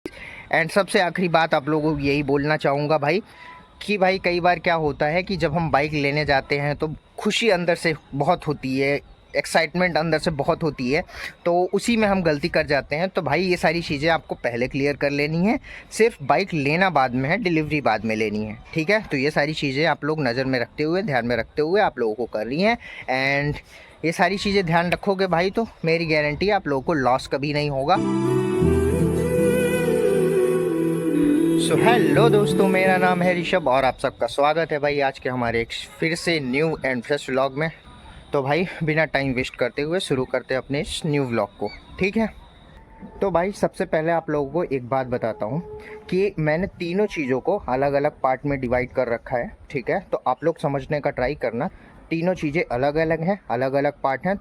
And सबसे आखिरी बात आप लोगों को यही बोलना चाहूँगा भाई कि भाई कई बार क्या होता है कि जब हम बाइक लेने जाते हैं तो खुशी अंदर से बहुत होती है, एक्साइटमेंट अंदर से बहुत होती है, तो उसी में हम गलती कर जाते हैं। तो भाई ये सारी चीज़ें आपको पहले क्लियर कर लेनी है, सिर्फ बाइक लेना बाद में है, डिलीवरी बाद में लेनी है, ठीक है। तो ये सारी चीज़ें आप लोग नज़र में रखते हुए, ध्यान में रखते हुए आप लोगों को करनी है। एंड ये सारी चीज़ें ध्यान रखोगे भाई तो मेरी गारंटी है आप लोगों को लॉस कभी नहीं होगा। सो हेलो दोस्तों, मेरा नाम है ऋषभ और आप सबका स्वागत है भाई आज के हमारे एक फिर से न्यू एंड फ्रेश व्लॉग में। तो भाई बिना टाइम वेस्ट करते हुए शुरू करते हैं अपने इस न्यू व्लॉग को, ठीक है। तो भाई सबसे पहले आप लोगों को एक बात बताता हूँ कि मैंने तीनों चीज़ों को अलग अलग पार्ट में डिवाइड कर रखा है, ठीक है। तो आप लोग समझने का ट्राई करना, तीनों चीज़ें अलग अलग हैं, अलग अलग पार्ट हैं।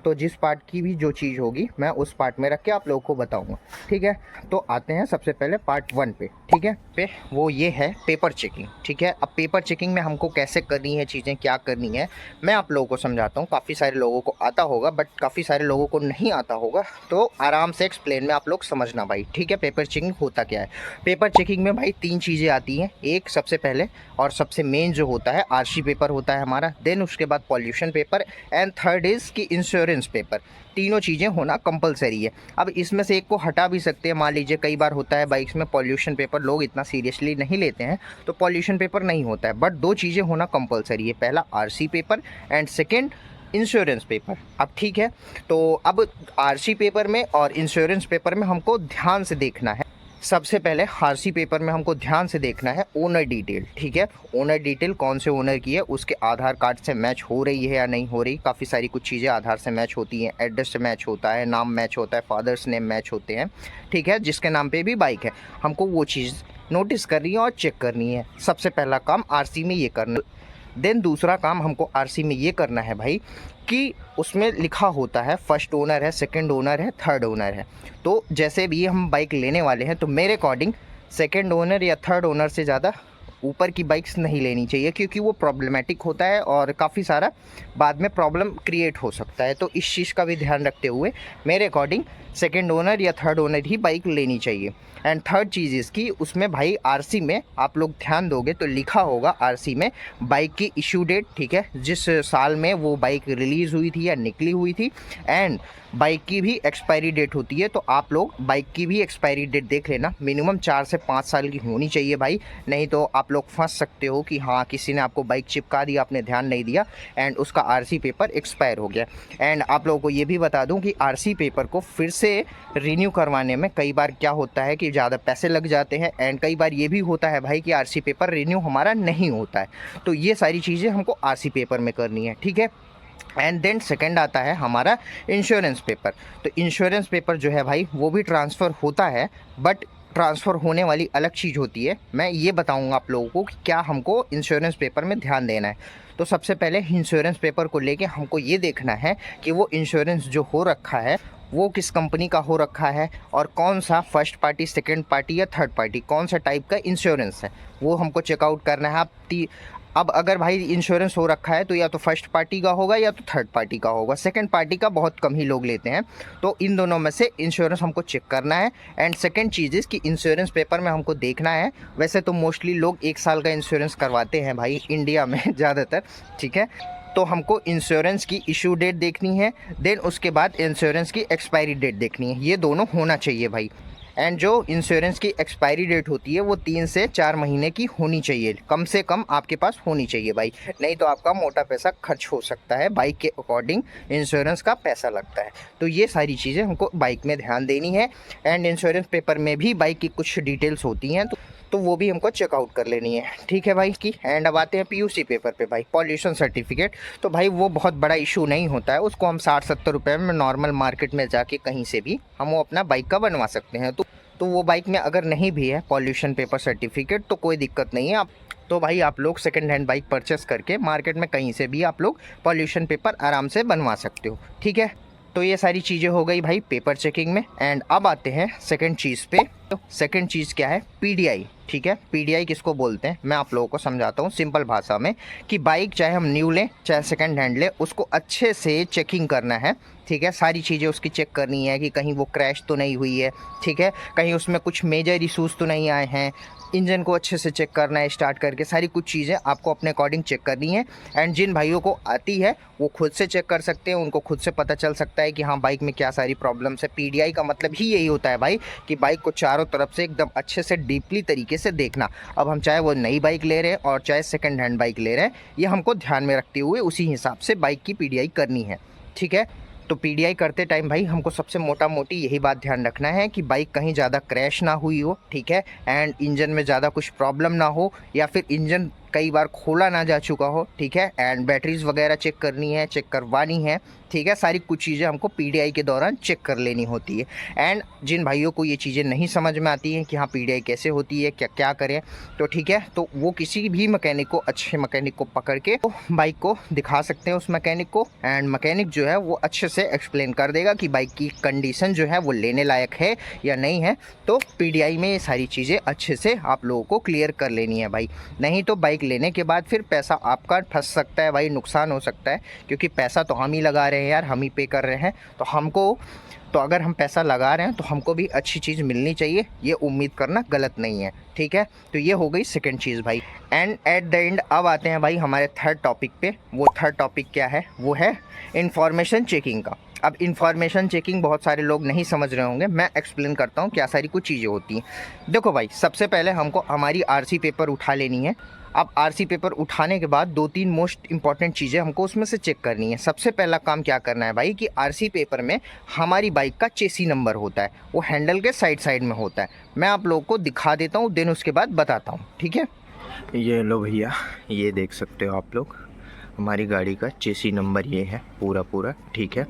तो जिस पार्ट की भी जो चीज़ होगी मैं उस पार्ट में रख के आप लोगों को बताऊंगा, ठीक है। तो आते हैं सबसे पहले पार्ट 1 पे, ठीक है। वो ये है पेपर चेकिंग, ठीक है। अब पेपर चेकिंग में हमको कैसे करनी है चीज़ें, क्या करनी है, मैं आप लोगों को समझाता हूँ। काफ़ी सारे लोगों को आता होगा बट काफ़ी सारे लोगों को नहीं आता होगा, तो आराम से एक्सप्लेन में आप लोग समझना भाई, ठीक है। पेपर चेकिंग होता क्या है? पेपर चेकिंग में भाई 3 चीज़ें आती हैं। एक सबसे पहले और सबसे मेन जो होता है आरसी पेपर होता है हमारा, देन उसके बाद pollution paper and third is की इंश्योरेंस पेपर। तीनों चीज़ें होना कंपलसरी है। अब इसमें से एक को हटा भी सकते हैं, मान लीजिए कई बार होता है बाइक्स में पॉल्यूशन पेपर लोग इतना सीरियसली नहीं लेते हैं तो पॉल्यूशन पेपर नहीं होता है, बट 2 चीज़ें होना कंपलसरी है, पहला RC paper and second insurance paper. अब ठीक है, तो अब आरसी पेपर में और इंश्योरेंस पेपर में हमको ध्यान से देखना है। सबसे पहले आरसी पेपर में हमको ध्यान से देखना है ओनर डिटेल, ठीक है। ओनर डिटेल कौन से ओनर की है, उसके आधार कार्ड से मैच हो रही है या नहीं हो रही। काफ़ी सारी कुछ चीज़ें आधार से मैच होती हैं, एड्रेस से मैच होता है, नाम मैच होता है, फादर्स नेम मैच होते हैं, ठीक है। जिसके नाम पे भी बाइक है हमको वो चीज़ नोटिस करनी है और चेक करनी है। सबसे पहला काम आरसी में ये करना। देन दूसरा काम हमको आरसी में ये करना है भाई कि उसमें लिखा होता है फर्स्ट ओनर है, सेकंड ओनर है, थर्ड ओनर है। तो जैसे भी हम बाइक लेने वाले हैं तो मेरे अकॉर्डिंग सेकंड ओनर या थर्ड ओनर से ज़्यादा ऊपर की बाइक्स नहीं लेनी चाहिए, क्योंकि वो प्रॉब्लमेटिक होता है और काफ़ी सारा बाद में प्रॉब्लम क्रिएट हो सकता है। तो इस चीज़ का भी ध्यान रखते हुए मेरे अकॉर्डिंग सेकंड ओनर या थर्ड ओनर ही बाइक लेनी चाहिए। एंड थर्ड चीज़ इसकी, उसमें भाई आरसी में आप लोग ध्यान दोगे तो लिखा होगा आरसी में बाइक की इशू डेट, ठीक है, जिस साल में वो बाइक रिलीज़ हुई थी या निकली हुई थी, एंड बाइक की भी एक्सपायरी डेट होती है। तो आप लोग बाइक की भी एक्सपायरी डेट देख लेना, मिनिमम 4 से 5 साल की होनी चाहिए भाई, नहीं तो आप लोग फंस सकते हो कि हाँ किसी ने आपको बाइक चिपका दिया, आपने ध्यान नहीं दिया एंड उसका आरसी पेपर एक्सपायर हो गया। एंड आप लोगों को ये भी बता दूं कि आरसी पेपर को फिर से रिन्यू करवाने में कई बार क्या होता है कि ज़्यादा पैसे लग जाते हैं, एंड कई बार ये भी होता है भाई कि आरसी पेपर रिन्यू हमारा नहीं होता है। तो ये सारी चीज़ें हमको आरसी पेपर में करनी है, ठीक है। एंड देन सेकंड आता है हमारा इंश्योरेंस पेपर। तो इंश्योरेंस पेपर जो है भाई वो भी ट्रांसफ़र होता है, बट ट्रांसफ़र होने वाली अलग चीज़ होती है। मैं ये बताऊंगा आप लोगों को कि क्या हमको इंश्योरेंस पेपर में ध्यान देना है। तो सबसे पहले इंश्योरेंस पेपर को लेके हमको ये देखना है कि वो इंश्योरेंस जो हो रखा है वो किस कंपनी का हो रखा है और कौन सा फर्स्ट पार्टी, सेकेंड पार्टी या थर्ड पार्टी, कौन सा टाइप का इंश्योरेंस है वो हमको चेकआउट करना है। अब अगर भाई इंश्योरेंस हो रखा है तो या तो फर्स्ट पार्टी का होगा या तो थर्ड पार्टी का होगा, सेकंड पार्टी का बहुत कम ही लोग लेते हैं। तो इन दोनों में से इंश्योरेंस हमको चेक करना है। एंड सेकंड चीज़ इस कि इंश्योरेंस पेपर में हमको देखना है, वैसे तो मोस्टली लोग 1 साल का इंश्योरेंस करवाते हैं भाई इंडिया में ज़्यादातर, ठीक है। तो हमको इंश्योरेंस की इशू डेट देखनी है, देन उसके बाद इंश्योरेंस की एक्सपायरी डेट देखनी है, ये दोनों होना चाहिए भाई। एंड जो इंश्योरेंस की एक्सपायरी डेट होती है वो 3 से 4 महीने की होनी चाहिए, कम से कम आपके पास होनी चाहिए भाई, नहीं तो आपका मोटा पैसा खर्च हो सकता है। बाइक के अकॉर्डिंग इंश्योरेंस का पैसा लगता है। तो ये सारी चीज़ें हमको बाइक में ध्यान देनी है। एंड इंश्योरेंस पेपर में भी बाइक की कुछ डिटेल्स होती हैं तो वो भी हमको चेकआउट कर लेनी है, ठीक है भाई की। एंड अब आते हैं पीयूसी पेपर पे भाई, पॉल्यूशन सर्टिफिकेट। तो भाई वो बहुत बड़ा इशू नहीं होता है, उसको हम 60-70 रुपये में नॉर्मल मार्केट में जाके कहीं से भी हम वो अपना बाइक का बनवा सकते हैं। तो वो बाइक में अगर नहीं भी है पॉल्यूशन पेपर सर्टिफिकेट तो कोई दिक्कत नहीं है। आप तो भाई आप लोग सेकेंड हैंड बाइक परचेस करके मार्केट में कहीं से भी आप लोग पॉल्यूशन पेपर आराम से बनवा सकते हो, ठीक है। तो ये सारी चीज़ें हो गई भाई पेपर चेकिंग में। एंड अब आते हैं सेकंड चीज़ पे। तो सेकंड चीज़ क्या है? पीडीआई। ठीक है, पीडीआई किसको बोलते हैं मैं आप लोगों को समझाता हूँ सिंपल भाषा में कि बाइक चाहे हम न्यू लें चाहे सेकंड हैंड लें, उसको अच्छे से चेकिंग करना है। ठीक है, सारी चीज़ें उसकी चेक करनी है कि कहीं वो क्रैश तो नहीं हुई है, ठीक है, कहीं उसमें कुछ मेजर इशूज़ तो नहीं आए हैं, इंजन को अच्छे से चेक करना है स्टार्ट करके, सारी कुछ चीज़ें आपको अपने अकॉर्डिंग चेक करनी है। एंड जिन भाइयों को आती है वो खुद से चेक कर सकते हैं, उनको खुद से पता चल सकता है कि हाँ बाइक में क्या सारी प्रॉब्लम्स है। पीडीआई का मतलब ही यही होता है भाई कि बाइक को चारों तरफ से एकदम अच्छे से डीपली तरीके से देखना। अब हम चाहे वो नई बाइक ले रहे हैं और चाहे सेकंड हैंड बाइक ले रहे हैं, ये हमको ध्यान में रखते हुए उसी हिसाब से बाइक की पीडीआई करनी है। ठीक है, तो पीडीआई करते टाइम भाई हमको सबसे मोटा मोटी यही बात ध्यान रखना है कि बाइक कहीं ज़्यादा क्रैश ना हुई हो, ठीक है, एंड इंजन में ज़्यादा कुछ प्रॉब्लम ना हो या फिर इंजन कई बार खोला ना जा चुका हो, ठीक है, एंड बैटरीज वगैरह चेक करनी है, चेक करवानी है, ठीक है, सारी कुछ चीज़ें हमको पीडीआई के दौरान चेक कर लेनी होती है। एंड जिन भाइयों को ये चीज़ें नहीं समझ में आती हैं कि हाँ पीडीआई कैसे होती है, क्या क्या करें, तो ठीक है, तो वो किसी भी मैकेनिक को, अच्छे मैकेनिक को पकड़ के तो बाइक को दिखा सकते हैं उस मैकेनिक को, एंड मैकेनिक जो है वो अच्छे से एक्सप्लेन कर देगा कि बाइक की कंडीशन जो है वो लेने लायक है या नहीं है। तो पीडीआई में ये सारी चीज़ें अच्छे से आप लोगों को क्लियर कर लेनी है भाई, नहीं तो बाइक लेने के बाद फिर पैसा आपका फंस सकता है भाई, नुकसान हो सकता है, क्योंकि पैसा तो हम ही लगा रहे हैं यार, हम ही पे कर रहे हैं, तो अगर हम पैसा लगा रहे हैं तो हमको भी अच्छी चीज़ मिलनी चाहिए, ये उम्मीद करना गलत नहीं है। ठीक है, तो ये हो गई सेकंड चीज़ भाई। एंड एट द एंड अब आते हैं भाई हमारे थर्ड टॉपिक पे। वो थर्ड टॉपिक क्या है? वो है इंफॉर्मेशन चेकिंग का। अब इंफॉर्मेशन चेकिंग बहुत सारे लोग नहीं समझ रहे होंगे, मैं एक्सप्लेन करता हूँ क्या सारी कुछ चीज़ें होती हैं। देखो भाई, सबसे पहले हमको हमारी आरसी पेपर उठा लेनी है। अब आरसी पेपर उठाने के बाद दो तीन मोस्ट इंपॉर्टेंट चीज़ें हमको उसमें से चेक करनी है। सबसे पहला काम क्या करना है भाई कि आरसी पेपर में हमारी बाइक का चेसी नंबर होता है, वो हैंडल के साइड साइड में होता है। मैं आप लोगों को दिखा देता हूँ, देन उसके बाद बताता हूँ, ठीक है। ये लो भैया, ये देख सकते हो आप लोग, हमारी गाड़ी का चेसी नंबर ये है पूरा, ठीक है।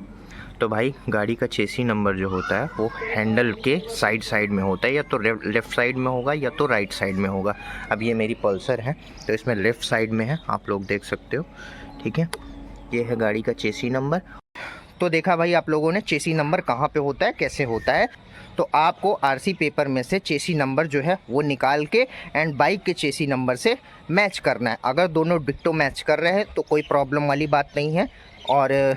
तो भाई गाड़ी का चेसी नंबर जो होता है वो हैंडल के साइड साइड में होता है, या तो लेफ़्ट साइड में होगा या तो राइट साइड में होगा। अब ये मेरी पल्सर है तो इसमें लेफ़्ट साइड में है, आप लोग देख सकते हो, ठीक है। ये है गाड़ी का चेसी नंबर। तो देखा भाई आप लोगों ने चेसी नंबर कहाँ पे होता है, कैसे होता है। तो आपको आरसी पेपर में से चेसी नंबर जो है वो निकाल के एंड बाइक के चेसी नंबर से मैच करना है। अगर दोनों डिक्टो मैच कर रहे हैं तो कोई प्रॉब्लम वाली बात नहीं है और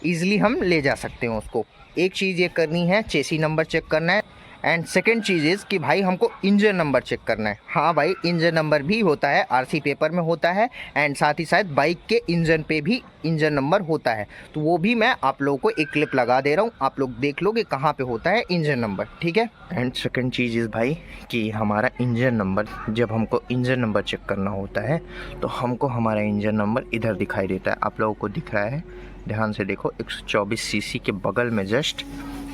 ईज़िली हम ले जा सकते हैं उसको। एक चीज़ ये करनी है, चेसी नंबर चेक करना है। एंड सेकेंड चीज़ इज़ कि भाई हमको इंजन नंबर चेक करना है। हाँ भाई, इंजन नंबर भी होता है, आरसी पेपर में होता है, एंड साथ ही साथ बाइक के इंजन पे भी इंजन नंबर होता है। तो वो भी मैं आप लोगों को एक क्लिप लगा दे रहा हूँ, आप लोग देख लो कि कहाँ पे होता है इंजन नंबर, ठीक है। एंड सेकेंड चीज़ इज़ भाई कि हमारा इंजन नंबर, जब हमको इंजन नंबर चेक करना होता है तो हमको हमारा इंजन नंबर इधर दिखाई देता है, आप लोगों को दिख रहा है, ध्यान से देखो, 124 सीसी के बगल में जस्ट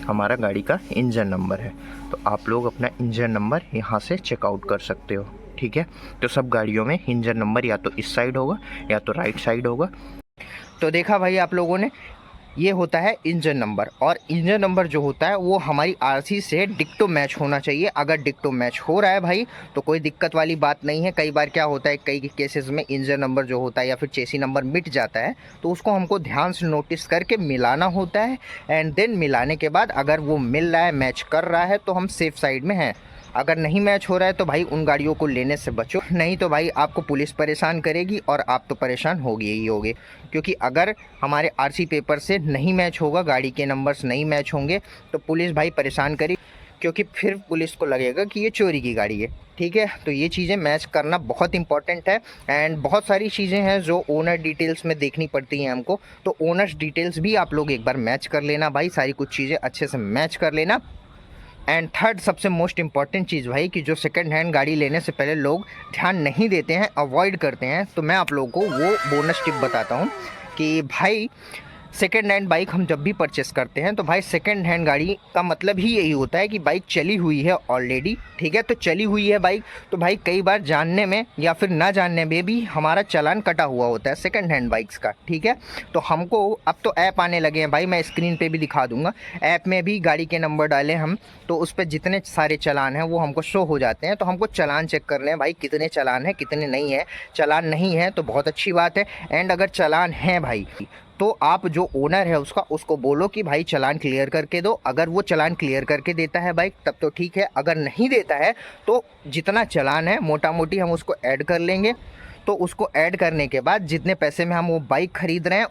हमारा गाड़ी का इंजन नंबर है। तो आप लोग अपना इंजन नंबर यहाँ से चेकआउट कर सकते हो, ठीक है। तो सब गाड़ियों में इंजन नंबर या तो इस साइड होगा या तो राइट साइड होगा। तो देखा भाई आप लोगों ने, ये होता है इंजन नंबर, और इंजन नंबर जो होता है वो हमारी आरसी से डिक्टो मैच होना चाहिए। अगर डिक्टो मैच हो रहा है भाई तो कोई दिक्कत वाली बात नहीं है। कई बार क्या होता है, कई केसेस में इंजन नंबर जो होता है या फिर चेसी नंबर मिट जाता है, तो उसको हमको ध्यान से नोटिस करके मिलाना होता है। एंड देन मिलाने के बाद अगर वो मिल रहा है, मैच कर रहा है, तो हम सेफ साइड में हैं। अगर नहीं मैच हो रहा है तो भाई उन गाड़ियों को लेने से बचो, नहीं तो भाई आपको पुलिस परेशान करेगी और आप तो परेशान होगे ही होगे। क्योंकि अगर हमारे आरसी पेपर से नहीं मैच होगा, गाड़ी के नंबर्स नहीं मैच होंगे, तो पुलिस भाई परेशान करेगी, क्योंकि फिर पुलिस को लगेगा कि ये चोरी की गाड़ी है, ठीक है। तो ये चीज़ें मैच करना बहुत इंपॉर्टेंट है। एंड बहुत सारी चीज़ें हैं जो ओनर डिटेल्स में देखनी पड़ती हैं हमको, तो ओनर्स डिटेल्स भी आप लोग एक बार मैच कर लेना भाई, सारी कुछ चीज़ें अच्छे से मैच कर लेना। एंड थर्ड सबसे मोस्ट इंपॉर्टेंट चीज़ भाई कि जो सेकंड हैंड गाड़ी लेने से पहले लोग ध्यान नहीं देते हैं, अवॉइड करते हैं, तो मैं आप लोगों को वो बोनस टिप बताता हूँ कि भाई सेकेंड हैंड बाइक हम जब भी परचेस करते हैं तो भाई सेकेंड हैंड गाड़ी का मतलब ही यही होता है कि बाइक चली हुई है ऑलरेडी, ठीक है। तो चली हुई है बाइक, तो भाई कई बार जानने में या फिर ना जानने में भी हमारा चालान कटा हुआ होता है सेकेंड हैंड बाइक्स का, ठीक है। तो हमको अब तो ऐप आने लगे हैं भाई, मैं स्क्रीन पे भी दिखा दूंगा, ऐप में भी गाड़ी के नंबर डालें हम तो उस पर जितने सारे चालान हैं वो हमको शो हो जाते हैं। तो हमको चालान चेक करने हैं भाई, कितने चालान हैं कितने नहीं है। चालान नहीं है तो बहुत अच्छी बात है, एंड अगर चालान है भाई तो आप जो ओनर है उसका, उसको बोलो कि भाई चालान क्लियर करके दो। अगर वो चालान क्लियर करके देता है बाइक तब तो ठीक है, अगर नहीं देता है तो जितना चालान है मोटा मोटी हम उसको ऐड कर लेंगे। तो उसको ऐड करने के बाद जितने पैसे में हम वो बाइक खरीद रहे हैं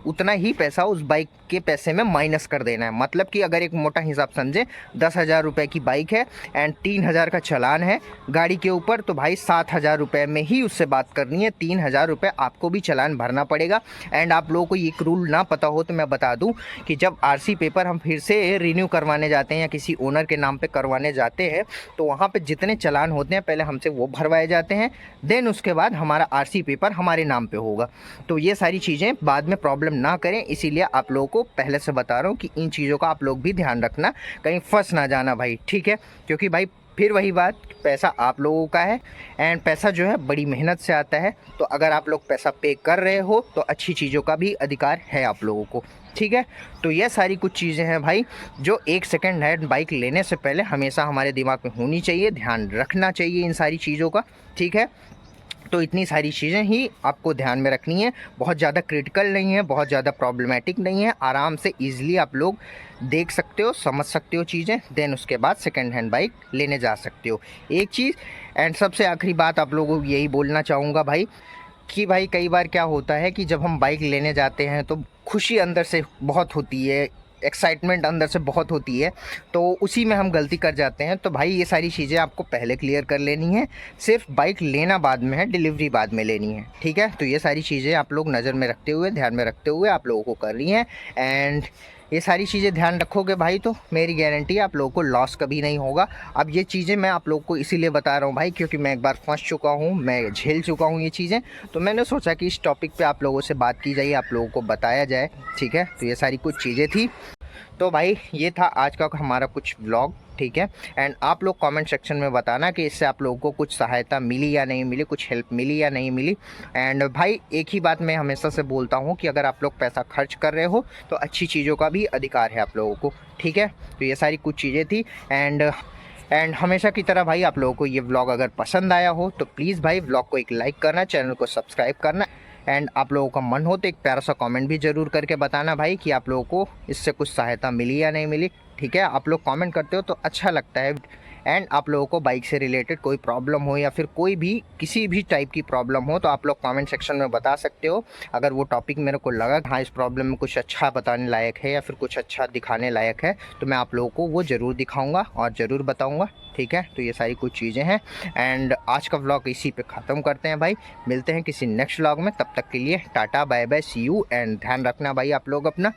उतना ही पैसा उस बाइक के पैसे में माइनस कर देना है। मतलब कि अगर एक मोटा हिसाब समझे 10,000 रुपये की बाइक है एंड 3,000 का चालान है गाड़ी के ऊपर, तो भाई 7,000 रुपये में ही उससे बात करनी है। 3,000 रुपये आपको भी चालान भरना पड़ेगा। एंड आप लोगों को एक रूल ना पता हो तो मैं बता दूं कि जब आरसी पेपर हम फिर से रिन्यू करवाने जाते हैं या किसी ओनर के नाम पर करवाने जाते हैं तो वहाँ पर जितने चालान होते हैं पहले हमसे वो भरवाए जाते हैं, देन उसके बाद हमारा आरसी पेपर हमारे नाम पे होगा। तो ये सारी चीज़ें बाद में प्रॉब्लम ना करें, इसीलिए आप लोगों को पहले से बता रहा हूँ कि इन चीज़ों का आप लोग भी ध्यान रखना, कहीं फंस ना जाना भाई, ठीक है। क्योंकि भाई फिर वही बात, पैसा आप लोगों का है एंड पैसा जो है बड़ी मेहनत से आता है। तो अगर आप लोग पैसा पे कर रहे हो तो अच्छी चीज़ों का भी अधिकार है आप लोगों को, ठीक है। तो ये सारी कुछ चीज़ें हैं भाई जो एक सेकेंड हैंड बाइक लेने से पहले हमेशा हमारे दिमाग में होनी चाहिए, ध्यान रखना चाहिए इन सारी चीज़ों का, ठीक है। तो इतनी सारी चीज़ें ही आपको ध्यान में रखनी है, बहुत ज़्यादा क्रिटिकल नहीं है, बहुत ज़्यादा प्रॉब्लमेटिक नहीं है, आराम से ईज़िली आप लोग देख सकते हो, समझ सकते हो चीज़ें, देन उसके बाद सेकेंड हैंड बाइक लेने जा सकते हो। एक चीज़ एंड सबसे आखिरी बात आप लोगों को यही बोलना चाहूँगा भाई कि भाई कई बार क्या होता है कि जब हम बाइक लेने जाते हैं तो खुशी अंदर से बहुत होती है, एक्साइटमेंट अंदर से बहुत होती है, तो उसी में हम गलती कर जाते हैं। तो भाई ये सारी चीज़ें आपको पहले क्लियर कर लेनी है, सिर्फ बाइक लेना बाद में है, डिलीवरी बाद में लेनी है, ठीक है। तो ये सारी चीज़ें आप लोग नज़र में रखते हुए, ध्यान में रखते हुए आप लोगों को करनी है। एंड ये सारी चीज़ें ध्यान रखोगे भाई तो मेरी गारंटी है आप लोगों को लॉस कभी नहीं होगा। अब ये चीज़ें मैं आप लोगों को इसीलिए बता रहा हूँ भाई क्योंकि मैं एक बार फंस चुका हूँ, मैं झेल चुका हूँ ये चीज़ें, तो मैंने सोचा कि इस टॉपिक पे आप लोगों से बात की जाए, आप लोगों को बताया जाए, ठीक है। तो ये सारी कुछ चीज़ें थी। तो भाई ये था आज का हमारा कुछ व्लॉग, ठीक है। एंड आप लोग कमेंट सेक्शन में बताना कि इससे आप लोगों को कुछ सहायता मिली या नहीं मिली, कुछ हेल्प मिली या नहीं मिली। एंड भाई एक ही बात मैं हमेशा से बोलता हूँ कि अगर आप लोग पैसा खर्च कर रहे हो तो अच्छी चीज़ों का भी अधिकार है आप लोगों को, ठीक है। तो ये सारी कुछ चीज़ें थी। एंड हमेशा की तरह भाई आप लोगों को ये व्लॉग अगर पसंद आया हो तो प्लीज़ भाई व्लॉग को एक लाइक करना, चैनल को सब्सक्राइब करना एंड आप लोगों का मन हो तो एक प्यारा सा कमेंट भी ज़रूर करके बताना भाई कि आप लोगों को इससे कुछ सहायता मिली या नहीं मिली, ठीक है। आप लोग कमेंट करते हो तो अच्छा लगता है। एंड आप लोगों को बाइक से रिलेटेड कोई प्रॉब्लम हो या फिर कोई भी किसी भी टाइप की प्रॉब्लम हो तो आप लोग कमेंट सेक्शन में बता सकते हो। अगर वो टॉपिक मेरे को लगा हाँ इस प्रॉब्लम में कुछ अच्छा बताने लायक है या फिर कुछ अच्छा दिखाने लायक है तो मैं आप लोगों को वो ज़रूर दिखाऊंगा और ज़रूर बताऊंगा, ठीक है। तो ये सारी कुछ चीज़ें हैं एंड आज का व्लॉग इसी पे ख़त्म करते हैं भाई। मिलते हैं किसी नेक्स्ट व्लॉग में, तब तक के लिए tata bye bye, see you and ध्यान रखना भाई आप लोग अपना।